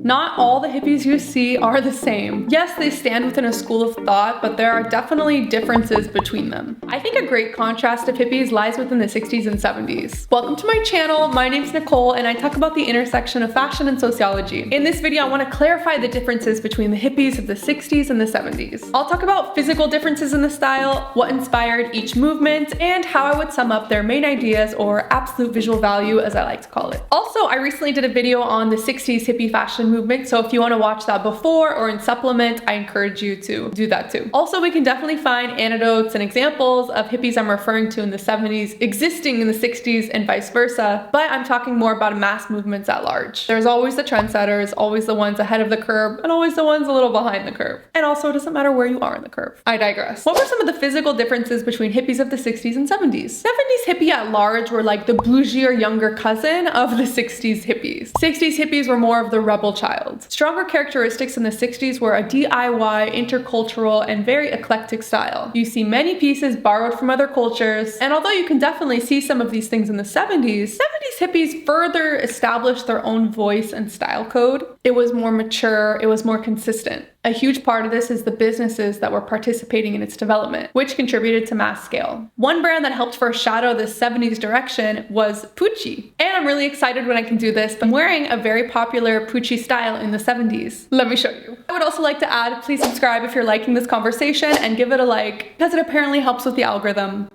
Not all the hippies you see are the same. Yes, they stand within a school of thought, but there are definitely differences between them. I think a great contrast of hippies lies within the 60s and 70s. Welcome to my channel, my name's Nicole, and I talk about the intersection of fashion and sociology. In this video, I want to clarify the differences between the hippies of the 60s and the 70s. I'll talk about physical differences in the style, what inspired each movement, and how I would sum up their main ideas, or absolute visual value as I like to call it. Also, I recently did a video on the 60s hippie fashion movement, so if you want to watch that before or in supplement, I encourage you to do that too. Also, we can definitely find anecdotes and examples of hippies I'm referring to in the 70s existing in the 60s and vice versa, but I'm talking more about mass movements at large. There's always the trendsetters, always the ones ahead of the curve, and always the ones a little behind the curve. And also, it doesn't matter where you are in the curve. I digress. What were some of the physical differences between hippies of the 60s and 70s? 70s hippie at large were like the bougie younger cousin of the 60s hippies. 60s hippies were more of the rebel child. Stronger characteristics in the 60s were a DIY, intercultural, and very eclectic style. You see many pieces borrowed from other cultures, and although you can definitely see some of these things in the 70s hippies further established their own voice and style code. It was more mature, it was more consistent. A huge part of this is the businesses that were participating in its development, which contributed to mass scale. One brand that helped foreshadow the 70s direction was Pucci. And I'm really excited when I can do this, but I'm wearing a very popular Pucci style in the 70s. Let me show you. I would also like to add, please subscribe if you're liking this conversation and give it a like, because it apparently helps with the algorithm.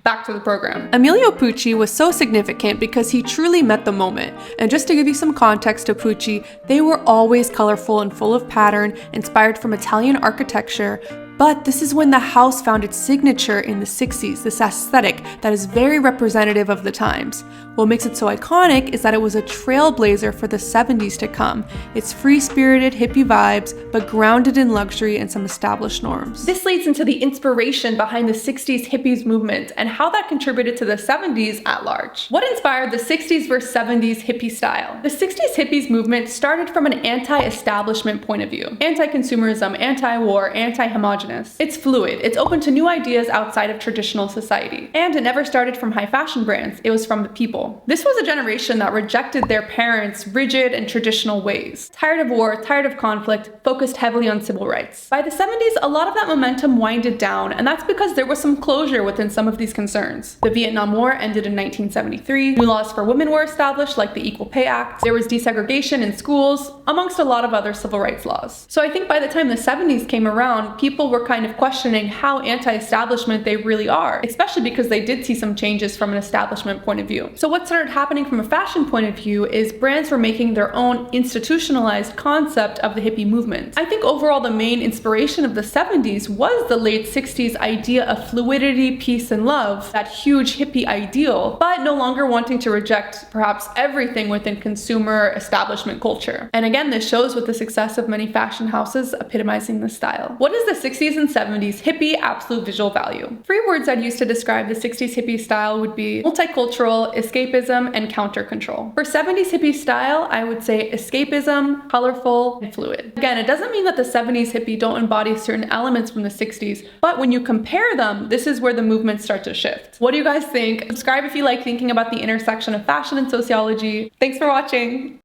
Back to the program. Emilio Pucci was so significant because he truly met the moment. And just to give you some context to Pucci, they were always colorful and full of pattern, inspired from Italian architecture. But this is when the house found its signature in the 60s, this aesthetic that is very representative of the times. What makes it so iconic is that it was a trailblazer for the 70s to come. It's free-spirited hippie vibes, but grounded in luxury and some established norms. This leads into the inspiration behind the 60s hippies movement and how that contributed to the 70s at large. What inspired the 60s versus 70s hippie style? The 60s hippies movement started from an anti-establishment point of view. Anti-consumerism, anti-war, anti-homogenous. It's fluid, it's open to new ideas outside of traditional society. And it never started from high fashion brands, it was from the people. This was a generation that rejected their parents' rigid and traditional ways. Tired of war, tired of conflict, focused heavily on civil rights. By the 70s, a lot of that momentum winded down, and that's because there was some closure within some of these concerns. The Vietnam War ended in 1973, new laws for women were established, like the Equal Pay Act, there was desegregation in schools, amongst a lot of other civil rights laws. So I think by the time the 70s came around, people were kind of questioning how anti-establishment they really are, especially because they did see some changes from an establishment point of view. So what started happening from a fashion point of view is brands were making their own institutionalized concept of the hippie movement. I think overall the main inspiration of the 70s was the late 60s idea of fluidity, peace, and love, that huge hippie ideal, but no longer wanting to reject perhaps everything within consumer establishment culture. And again, this shows with the success of many fashion houses epitomizing this style. What is the 60s and 70s hippie absolute visual value? Three words I'd use to describe the 60s hippie style would be multicultural, escapism, and counter control. For 70s hippie style, I would say escapism, colorful, and fluid. Again, it doesn't mean that the 70s hippie don't embody certain elements from the 60s, but when you compare them, this is where the movements start to shift. What do you guys think? Subscribe if you like thinking about the intersection of fashion and sociology. Thanks for watching.